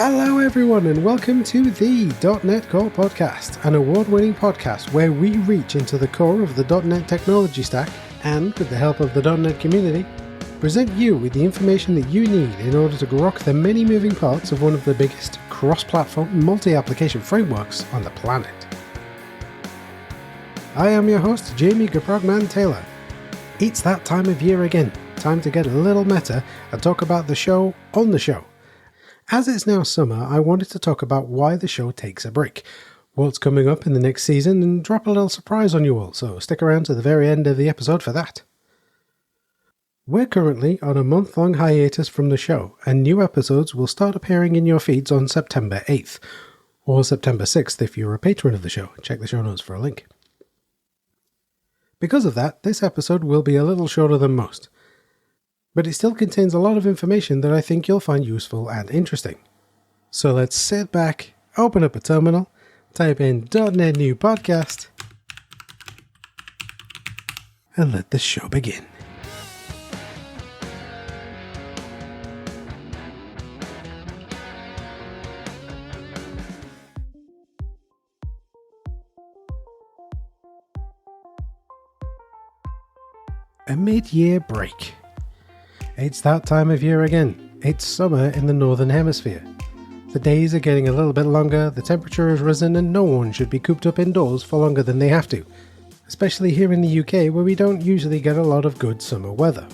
Hello everyone and welcome to the .NET Core Podcast, an award-winning podcast where we reach into the core of the .NET technology stack and, with the help of the .NET community, present you with the information that you need in order to grok the many moving parts of one of the biggest cross-platform multi-application frameworks on the planet. I am your host, Jamie GaProgMan Taylor. It's that time of year again, time to get a little meta and talk about the show on the show. As it's now summer, I wanted to talk about why the show takes a break, what's coming up in the next season, and drop a little surprise on you all, so stick around to the very end of the episode for that. We're currently on a month-long hiatus from the show, and new episodes will start appearing in your feeds on September 8th, or September 6th if you're a patron of the show. Check the show notes for a link. Because of that, this episode will be a little shorter than most, but it still contains a lot of information that I think you'll find useful and interesting. So let's sit back, open up a terminal, type in .NET New Podcast, and let the show begin. A mid-year break. It's that time of year again. It's summer in the Northern Hemisphere. The days are getting a little bit longer, the temperature has risen, and no one should be cooped up indoors for longer than they have to, especially here in the UK where we don't usually get a lot of good summer weather.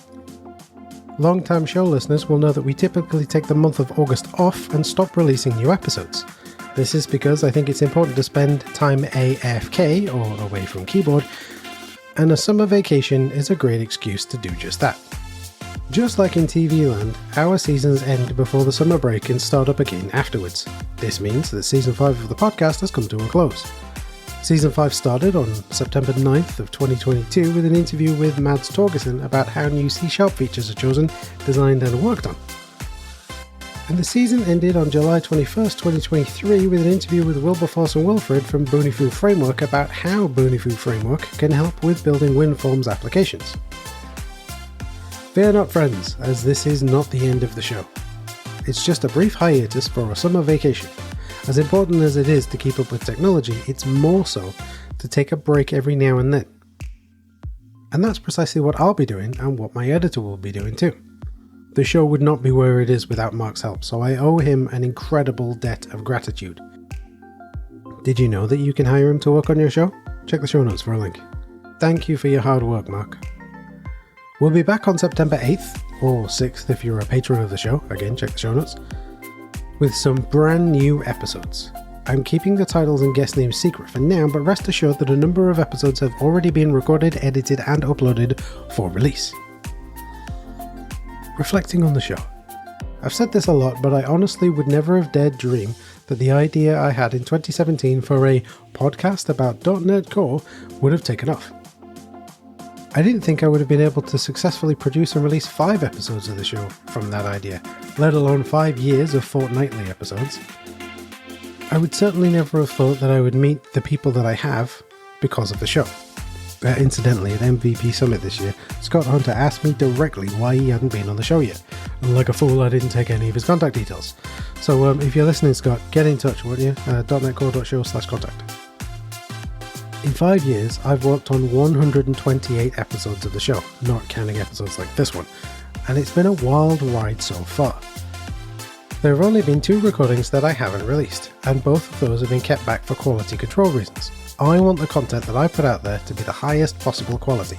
Long-time show listeners will know that we typically take the month of August off and stop releasing new episodes. This is because I think it's important to spend time AFK, or away from keyboard, and a summer vacation is a great excuse to do just that. Just like in TV land, our seasons end before the summer break and start up again afterwards. This means that Season 5 of the podcast has come to a close. Season 5 started on September 9th of 2022 with an interview with Mads Torgersen about how new C# features are chosen, designed and worked on. And the season ended on July 21st, 2023 with an interview with Wilberforce and Wilfred from Bonifu Framework about how Bonifu Framework can help with building WinForms applications. Fear not, friends, as this is not the end of the show. It's just a brief hiatus for a summer vacation. As important as it is to keep up with technology, it's more so to take a break every now and then. And that's precisely what I'll be doing and what my editor will be doing too. The show would not be where it is without Mark's help, so I owe him an incredible debt of gratitude. Did you know that you can hire him to work on your show? Check the show notes for a link. Thank you for your hard work, Mark. We'll be back on September 8th, or 6th if you're a patron of the show, again check the show notes, with some brand new episodes. I'm keeping the titles and guest names secret for now, but rest assured that a number of episodes have already been recorded, edited and uploaded for release. Reflecting on the show. I've said this a lot, but I honestly would never have dared dream that the idea I had in 2017 for a podcast about .NET Core would have taken off. I didn't think I would have been able to successfully produce and release 5 episodes of the show from that idea, let alone 5 years of fortnightly episodes. I would certainly never have thought that I would meet the people that I have because of the show. Incidentally, at MVP Summit this year, Scott Hunter asked me directly why he hadn't been on the show yet. And like a fool, I didn't take any of his contact details. So if you're listening, Scott, get in touch, won't you? .NETcore.show/contact. In 5 years, I've worked on 128 episodes of the show, not counting episodes like this one, and it's been a wild ride so far. There have only been 2 recordings that I haven't released, and both of those have been kept back for quality control reasons. I want the content that I put out there to be the highest possible quality,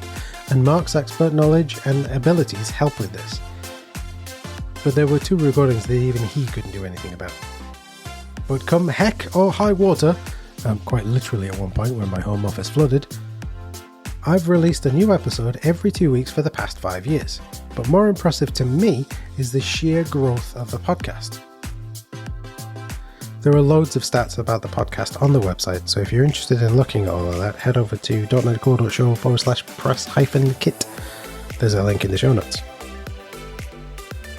and Mark's expert knowledge and abilities help with this. But there were 2 recordings that even he couldn't do anything about. But come heck or high water, quite literally at one point when my home office flooded, I've released a new episode every 2 weeks for the past 5 years. But more impressive to me is the sheer growth of the podcast. There are loads of stats about the podcast on the website, so if you're interested in looking at all of that, head over to .NETcore.show/press-kit. There's a link in the show notes.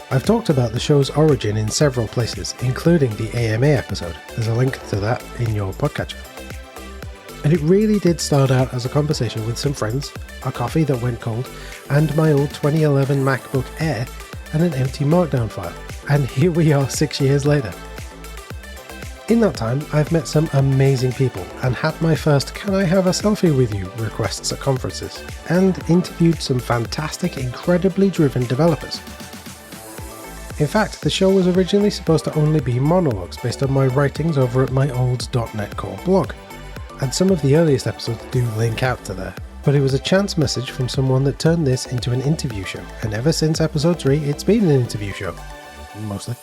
I've talked about the show's origin in several places, including the AMA episode. There's a link to that in your podcatcher. And it really did start out as a conversation with some friends, a coffee that went cold, and my old 2011 MacBook Air, and an empty Markdown file. And here we are 6 years later. In that time, I've met some amazing people and had my first "Can I have a selfie with you?" requests at conferences, and interviewed some fantastic, incredibly driven developers. In fact, the show was originally supposed to only be monologues based on my writings over at my old .NET Core blog, and some of the earliest episodes do link out to there. But it was a chance message from someone that turned this into an interview show, and ever since episode 3, it's been an interview show. Mostly.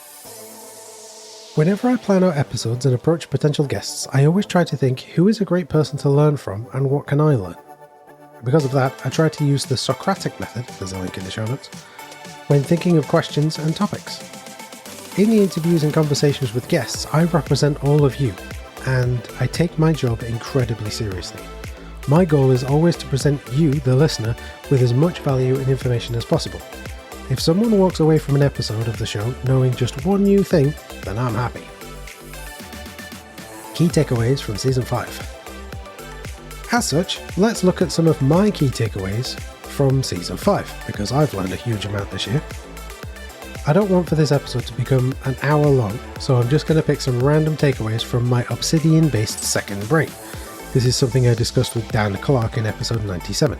Whenever I plan out episodes and approach potential guests, I always try to think, who is a great person to learn from and what can I learn? Because of that, I try to use the Socratic method, there's a link in the show notes, when thinking of questions and topics. In the interviews and conversations with guests, I represent all of you, and I take my job incredibly seriously. My goal is always to present you, the listener, with as much value and information as possible. If someone walks away from an episode of the show knowing just one new thing, then I'm happy. Key takeaways from Season 5. As such, let's look at some of my key takeaways from Season 5, because I've learned a huge amount this year. I don't want for this episode to become an hour long, so I'm just going to pick some random takeaways from my Obsidian-based second brain. This is something I discussed with Dan Clark in episode 97.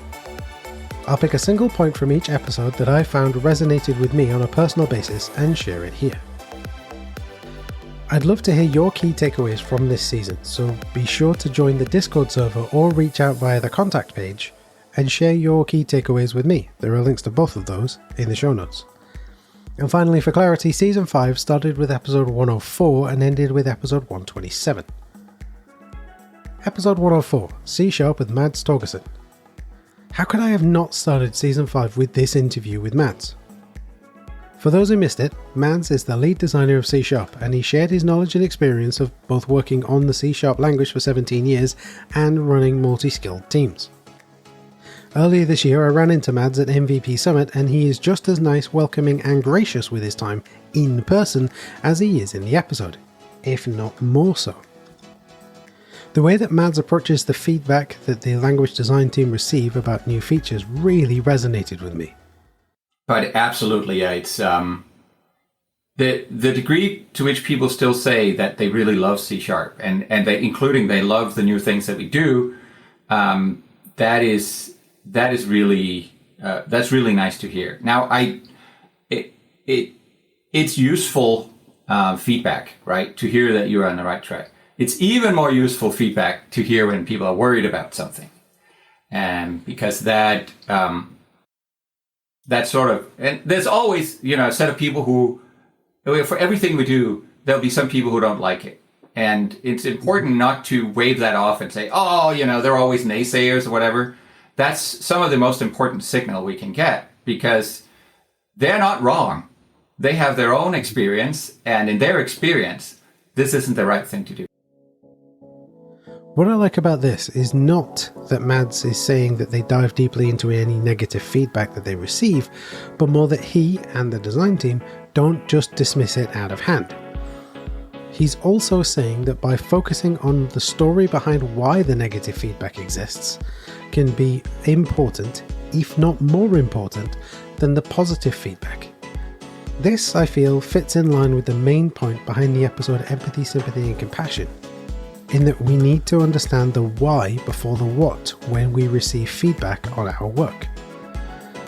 I'll pick a single point from each episode that I found resonated with me on a personal basis and share it here. I'd love to hear your key takeaways from this season, so be sure to join the Discord server or reach out via the contact page and share your key takeaways with me. There are links to both of those in the show notes. And finally, for clarity, Season 5 started with episode 104 and ended with episode 127. Episode 104, C# with Mads Torgersen. How could I have not started Season 5 with this interview with Mads? For those who missed it, Mads is the lead designer of C# and he shared his knowledge and experience of both working on the C# language for 17 years and running multi-skilled teams. Earlier this year I ran into Mads at MVP Summit and he is just as nice, welcoming and gracious with his time in person as he is in the episode, if not more so. The way that Mads approaches the feedback that the language design team receive about new features really resonated with me. But absolutely, yeah, it's the degree to which people still say that they really love C# and they love the new things that we do. That is really that's really nice to hear. Now, it's useful feedback, right? To hear that you're on the right track. It's even more useful feedback to hear when people are worried about something, and because that sort of, and there's always, a set of people who, for everything we do, there'll be some people who don't like it, and it's important not to wave that off and say, oh, they're always naysayers or whatever. That's some of the most important signal we can get, because they're not wrong. They have their own experience, and in their experience, this isn't the right thing to do. What I like about this is not that Mads is saying that they dive deeply into any negative feedback that they receive, but more that he and the design team don't just dismiss it out of hand. He's also saying that by focusing on the story behind why the negative feedback exists can be important, if not more important, than the positive feedback. This, I feel, fits in line with the main point behind the episode Empathy, Sympathy and Compassion, in that we need to understand the why before the what when we receive feedback on our work.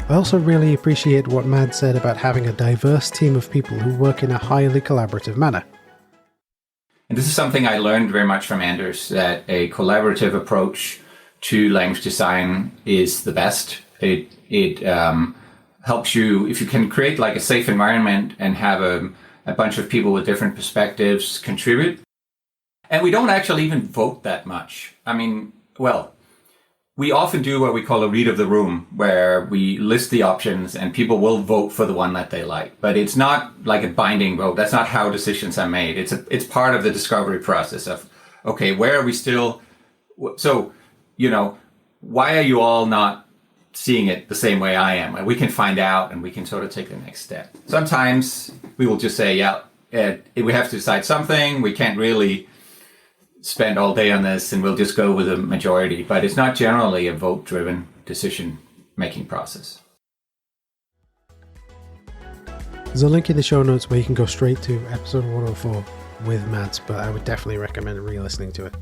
I also really appreciate what Mads said about having a diverse team of people who work in a highly collaborative manner. And this is something I learned very much from Anders, that a collaborative approach to language design is the best. It helps you, if you can create like a safe environment and have a bunch of people with different perspectives contribute. And we don't actually even vote that much. I mean, well, we often do what we call a read of the room, where we list the options and people will vote for the one that they like. But it's not like a binding vote. That's not how decisions are made. It's part of the discovery process of, okay, where are we still? So, why are you all not seeing it the same way I am? And we can find out and we can sort of take the next step. Sometimes we will just say, we have to decide something. We can't really spend all day on this and we'll just go with a majority. But it's not generally a vote-driven decision-making process. There's a link in the show notes where you can go straight to episode 104, with Mads, but I would definitely recommend re-listening to it.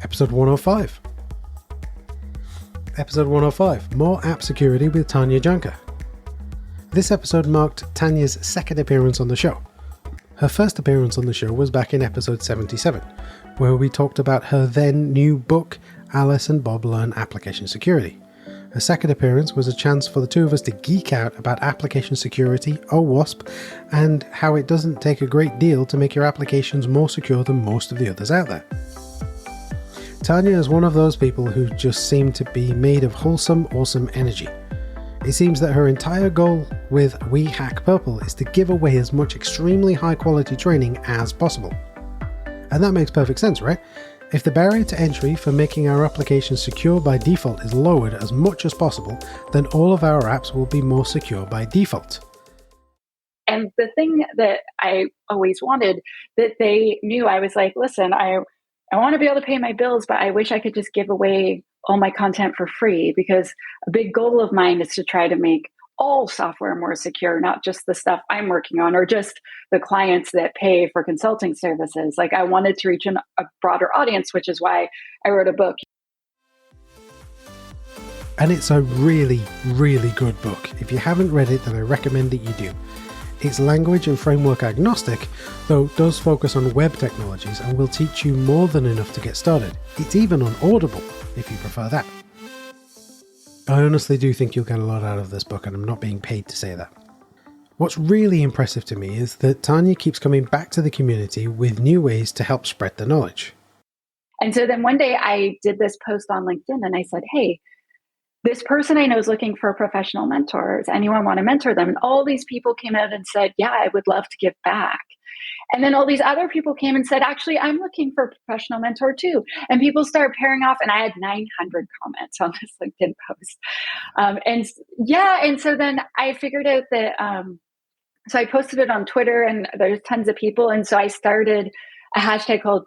Episode 105. Episode 105, More App Security with Tanya Janka. This episode marked Tanya's second appearance on the show. Her first appearance on the show was back in episode 77, where we talked about her then new book, Alice and Bob Learn Application Security. Her second appearance was a chance for the two of us to geek out about application security, OWASP, and how it doesn't take a great deal to make your applications more secure than most of the others out there. Tanya is one of those people who just seem to be made of wholesome, awesome energy. It seems that her entire goal with We Hack Purple is to give away as much extremely high quality training as possible. And that makes perfect sense, right? If the barrier to entry for making our applications secure by default is lowered as much as possible, then all of our apps will be more secure by default. And the thing that I always wanted, that they knew, I was like, listen, I want to be able to pay my bills, but I wish I could just give away all my content for free, because a big goal of mine is to try to make all software more secure, not just the stuff I'm working on or just the clients that pay for consulting services. Like, I wanted to reach a broader audience, which is why I wrote a book. And it's a really, really good book. If you haven't read it, then I recommend that you do. It's language and framework agnostic, though it does focus on web technologies and will teach you more than enough to get started. It's even on Audible, if you prefer that. I honestly do think you'll get a lot out of this book, and I'm not being paid to say that. What's really impressive to me is that Tanya keeps coming back to the community with new ways to help spread the knowledge. And so then one day I did this post on LinkedIn and I said, hey, this person I know is looking for a professional mentor. Does anyone want to mentor them? And all these people came out and said, yeah, I would love to give back. And then all these other people came and said, actually, I'm looking for a professional mentor too. And people started pairing off, and I had 900 comments on this LinkedIn post. And so then I figured out that, so I posted it on Twitter, and there's tons of people. And so I started a hashtag called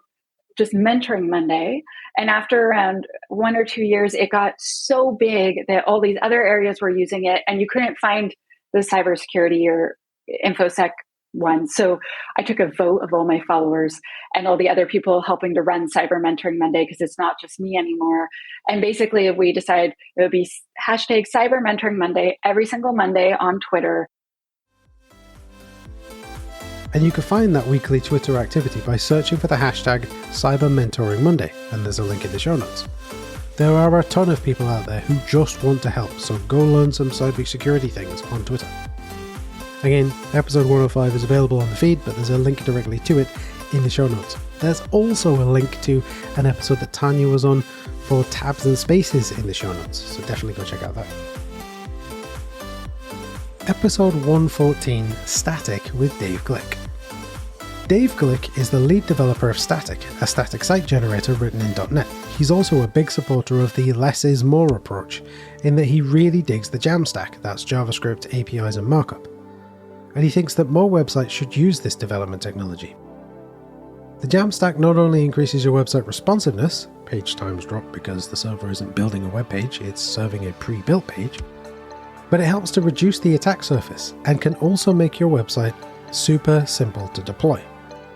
just Mentoring Monday. And after around 1 or 2 years, it got so big that all these other areas were using it, and you couldn't find the cybersecurity or InfoSec one. So I took a vote of all my followers and all the other people helping to run Cyber Mentoring Monday, because it's not just me anymore. And basically we decided it would be hashtag Cyber Mentoring Monday every single Monday on Twitter. And you can find that weekly Twitter activity by searching for the hashtag Cyber Mentoring Monday, and there's a link in the show notes. There are a ton of people out there who just want to help, so go learn some cybersecurity things on Twitter. Again, episode 105 is available on the feed, but there's a link directly to it in the show notes. There's also a link to an episode that Tanya was on for tabs and spaces in the show notes, so definitely go check out that. Episode 114, Static with Dave Glick. Dave Glick is the lead developer of Static, a static site generator written in .NET. He's also a big supporter of the less is more approach, in that he really digs the Jamstack, that's JavaScript, APIs and markup. And he thinks that more websites should use this development technology. The Jamstack not only increases your website responsiveness, page times drop because the server isn't building a web page, it's serving a pre-built page, but it helps to reduce the attack surface and can also make your website super simple to deploy.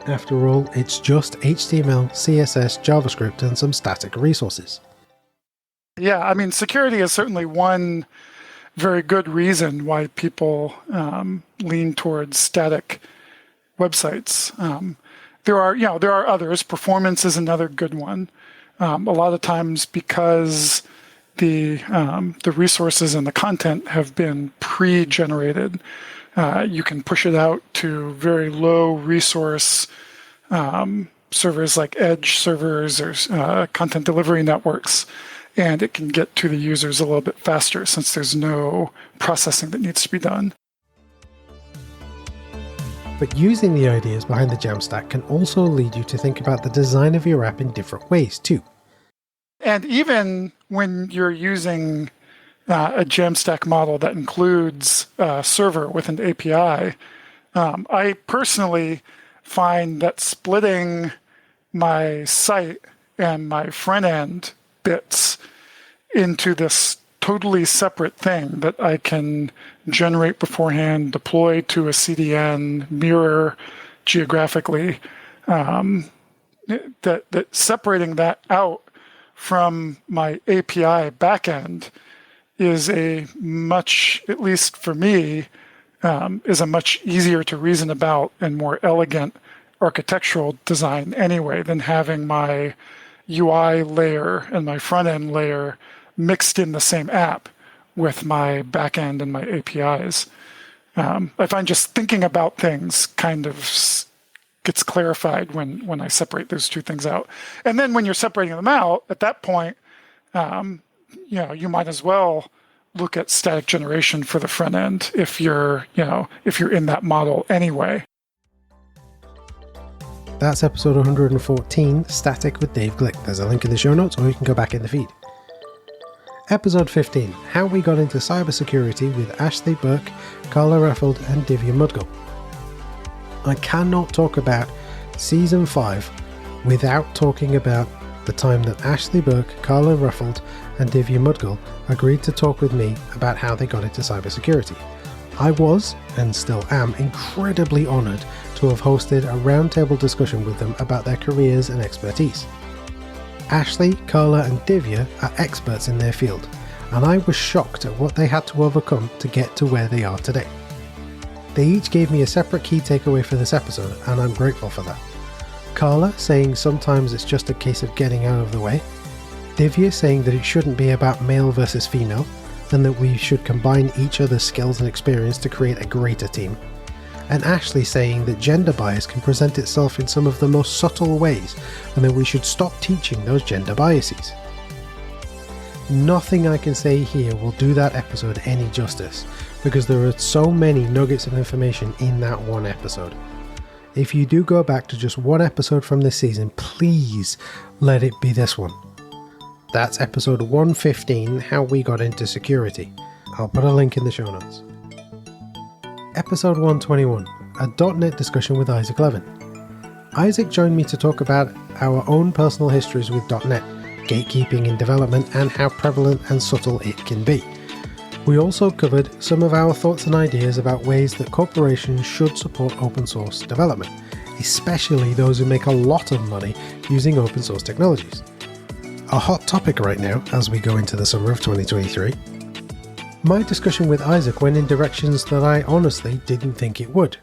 After all, it's just HTML, CSS, JavaScript, and some static resources. Yeah, I mean, security is certainly one very good reason why people lean towards static websites. There are others. Performance is another good one. A lot of times because the resources and the content have been pre-generated, you can push it out to very low resource servers like edge servers or content delivery networks. And it can get to the users a little bit faster since there's no processing that needs to be done. But using the ideas behind the Jamstack can also lead you to think about the design of your app in different ways too. And even when you're using a Jamstack model that includes a server with an API, I personally find that splitting my site and my front end bits into this totally separate thing that I can generate beforehand, deploy to a CDN, mirror geographically, that separating that out from my API backend is a much, at least for me, is a much easier to reason about and more elegant architectural design anyway than having my UI layer and my front end layer mixed in the same app with my backend and my APIs. I find just thinking about things kind of gets clarified when I separate those two things out. And then when you're separating them out, at that point, you might as well look at static generation for the front end if you're in that model anyway. That's episode 114, Static with Dave Glick. There's a link in the show notes, or you can go back in the feed. Episode 15, How We Got Into Cybersecurity with Ashley Burke, Carla Raffeld, and Divya Mudgall. I cannot talk about Season 5 without talking about the time that Ashley Burke, Carla Raffeld, and Divya Mudgall agreed to talk with me about how they got into cybersecurity. I was, and still am, incredibly honoured to have hosted a roundtable discussion with them about their careers and expertise. Ashley, Carla, and Divya are experts in their field, and I was shocked at what they had to overcome to get to where they are today. They each gave me a separate key takeaway for this episode, and I'm grateful for that. Carla saying sometimes it's just a case of getting out of the way. Divya saying that it shouldn't be about male versus female, and that we should combine each other's skills and experience to create a greater team. And Ashley saying that gender bias can present itself in some of the most subtle ways, and that we should stop teaching those gender biases. Nothing I can say here will do that episode any justice, because there are so many nuggets of information in that one episode. If you do go back to just one episode from this season, please let it be this one. That's episode 115, How We Got Into Security. I'll put a link in the show notes. Episode 121, a .NET discussion with Isaac Levin. Isaac joined me to talk about our own personal histories with .NET, gatekeeping in development, and how prevalent and subtle it can be. We also covered some of our thoughts and ideas about ways that corporations should support open source development, especially those who make a lot of money using open source technologies. A hot topic right now as we go into the summer of 2023. My discussion with Isaac went in directions that I honestly didn't think it would.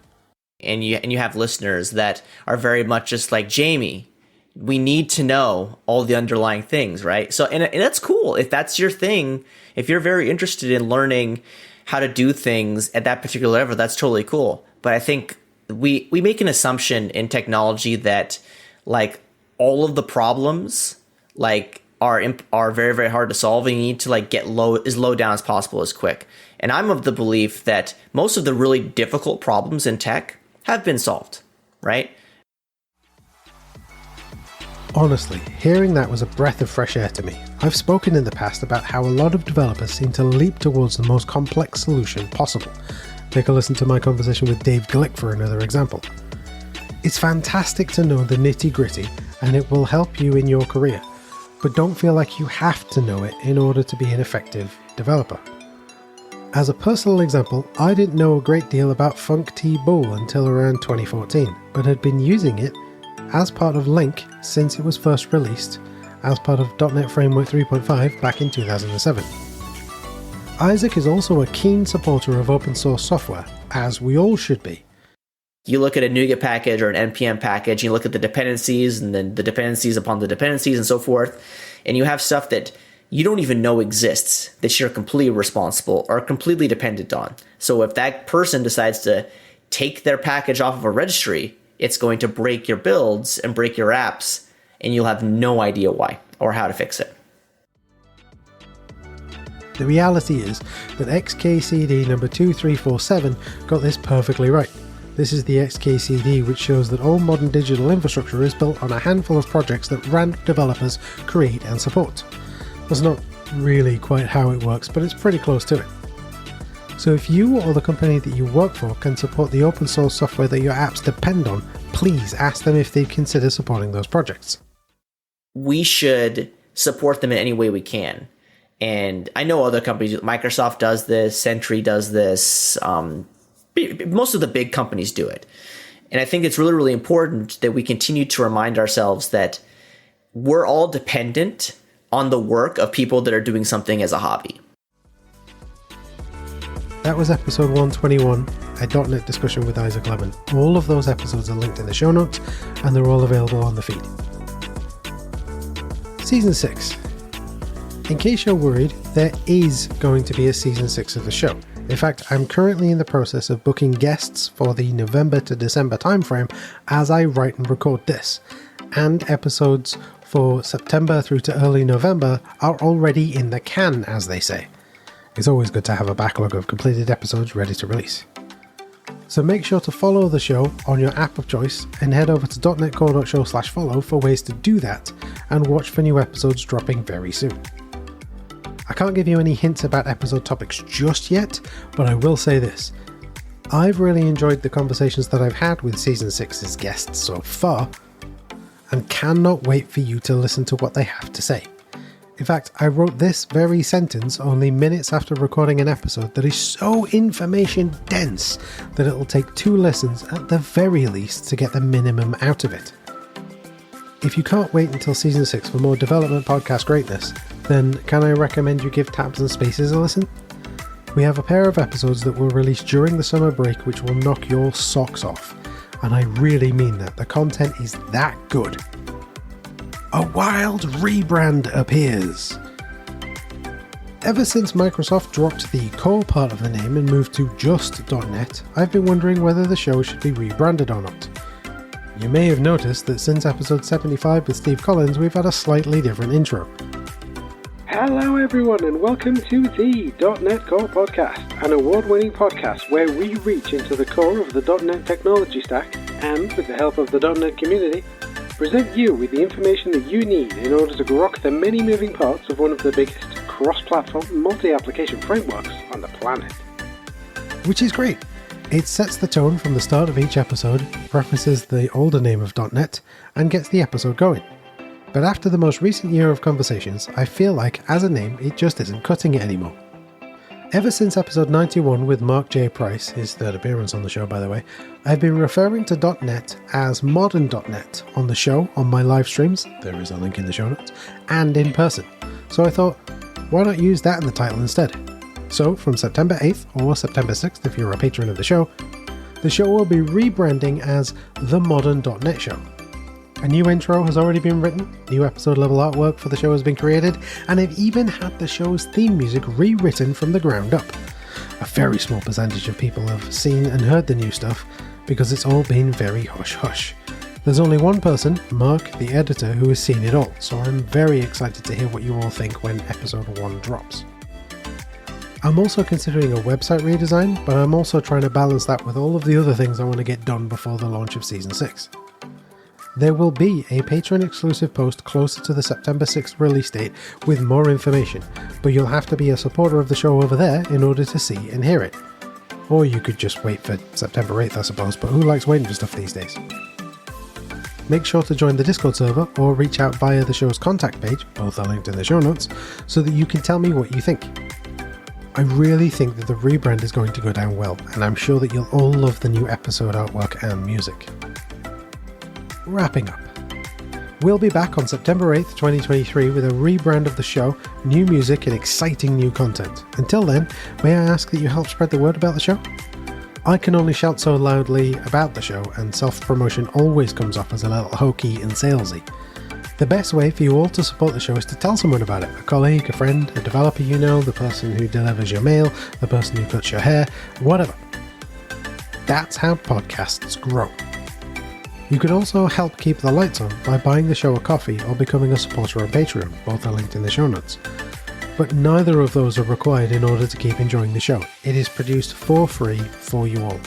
And you have listeners that are very much just like Jamie. We need to know all the underlying things, right? So, and that's cool. If that's your thing, if you're very interested in learning how to do things at that particular level, that's totally cool. But I think we make an assumption in technology that like all of the problems like are very, very hard to solve, and you need to like get as low down as possible as quick. And I'm of the belief that most of the really difficult problems in tech have been solved, right? Honestly, hearing that was a breath of fresh air to me. I've spoken in the past about how a lot of developers seem to leap towards the most complex solution possible. Take a listen to my conversation with Dave Glick for another example. It's fantastic to know the nitty-gritty, and it will help you in your career, but don't feel like you have to know it in order to be an effective developer. As a personal example, I didn't know a great deal about Func-T-Bool until around 2014, but had been using it as part of Link since it was first released as part of .NET Framework 3.5 back in 2007. Isaac is also a keen supporter of open source software, as we all should be. You look at a NuGet package or an NPM package, you look at the dependencies and then the dependencies upon the dependencies and so forth, and you have stuff that you don't even know exists that you're completely responsible or completely dependent on. So if that person decides to take their package off of a registry, it's going to break your builds and break your apps, and you'll have no idea why or how to fix it. The reality is that XKCD number 2347 got this perfectly right. This is the XKCD which shows that all modern digital infrastructure is built on a handful of projects that random developers create and support. That's not really quite how it works, but it's pretty close to it. So if you or the company that you work for can support the open source software that your apps depend on, please ask them if they'd consider supporting those projects. We should support them in any way we can. And I know other companies, Microsoft does this, Sentry does this, most of the big companies do it. And I think it's really, really important that we continue to remind ourselves that we're all dependent on the work of people that are doing something as a hobby. That was episode 121, a .NET discussion with Isaac Lemon. All of those episodes are linked in the show notes, and they're all available on the feed. Season 6. In case you're worried, there is going to be a Season 6 of the show. In fact, I'm currently in the process of booking guests for the November to December timeframe as I write and record this, and episodes for September through to early November are already in the can, as they say. It's always good to have a backlog of completed episodes ready to release. So make sure to follow the show on your app of choice and head over to .NETCore.show/follow for ways to do that and watch for new episodes dropping very soon. I can't give you any hints about episode topics just yet, but I will say this. I've really enjoyed the conversations that I've had with Season 6's guests so far, and cannot wait for you to listen to what they have to say. In fact, I wrote this very sentence only minutes after recording an episode that is so information dense that it'll take 2 listens at the very least to get the minimum out of it. If you can't wait until Season 6 for more development podcast greatness, then can I recommend you give Tabs and Spaces a listen? We have a pair of episodes that will release during the summer break which will knock your socks off. And I really mean that. The content is that good. A wild rebrand appears. Ever since Microsoft dropped the core part of the name and moved to just .NET, I've been wondering whether the show should be rebranded or not. You may have noticed that since episode 75 with Steve Collins, we've had a slightly different intro. Hello everyone and welcome to the .NET Core Podcast, an award-winning podcast where we reach into the core of the .NET technology stack and, with the help of the .NET community, present you with the information that you need in order to grok the many moving parts of one of the biggest cross-platform multi-application frameworks on the planet. Which is great. It sets the tone from the start of each episode, references the older name of .NET, and gets the episode going. But after the most recent year of conversations, I feel like, as a name, it just isn't cutting it anymore. Ever since episode 91 with Mark J. Price, his third appearance on the show by the way, I've been referring to .NET as modern .NET on the show, on my live streams, there is a link in the show notes, and in person. So I thought, why not use that in the title instead? So from September 8th or September 6th if you're a patron of the show will be rebranding as The Modern .NET Show. A new intro has already been written, new episode level artwork for the show has been created, and I've even had the show's theme music rewritten from the ground up. A very small percentage of people have seen and heard the new stuff, because it's all been very hush-hush. There's only one person, Mark, the editor, who has seen it all, so I'm very excited to hear what you all think when episode 1 drops. I'm also considering a website redesign, but I'm also trying to balance that with all of the other things I want to get done before the launch of Season 6. There will be a Patreon-exclusive post closer to the September 6th release date with more information, but you'll have to be a supporter of the show over there in order to see and hear it. Or you could just wait for September 8th, I suppose, but who likes waiting for stuff these days? Make sure to join the Discord server or reach out via the show's contact page, both are linked in the show notes, so that you can tell me what you think. I really think that the rebrand is going to go down well, and I'm sure that you'll all love the new episode artwork and music. Wrapping up. We'll be back on September 8th, 2023 with a rebrand of the show, new music and exciting new content. Until then, may I ask that you help spread the word about the show? I can only shout so loudly about the show, and self-promotion always comes off as a little hokey and salesy. The best way for you all to support the show is to tell someone about it. A colleague, a friend, a developer you know, the person who delivers your mail, the person who cuts your hair, whatever. That's how podcasts grow. You can also help keep the lights on by buying the show a coffee or becoming a supporter on Patreon, both are linked in the show notes. But neither of those are required in order to keep enjoying the show. It is produced for free for you all.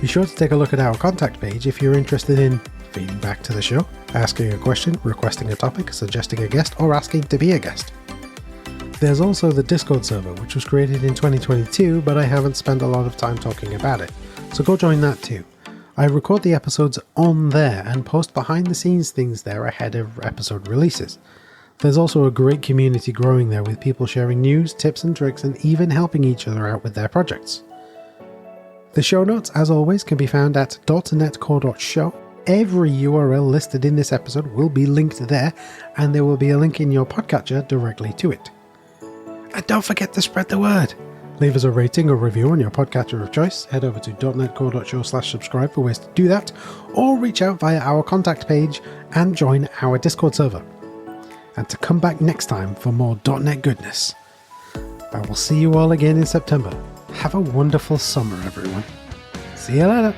Be sure to take a look at our contact page if you're interested in feeding back to the show, asking a question, requesting a topic, suggesting a guest, or asking to be a guest. There's also the Discord server, which was created in 2022, but I haven't spent a lot of time talking about it, so go join that too. I record the episodes on there and post behind the scenes things there ahead of episode releases. There's also a great community growing there with people sharing news, tips and tricks and even helping each other out with their projects. The show notes, as always, can be found at .netcore.show. Every URL listed in this episode will be linked there, and there will be a link in your podcatcher directly to it. And don't forget to spread the word. Leave us a rating or review on your podcatcher of choice. Head over to .netcore.show/subscribe for ways to do that, or reach out via our contact page and join our Discord server. And to come back next time for more .NET goodness. I will see you all again in September. Have a wonderful summer, everyone. See you later.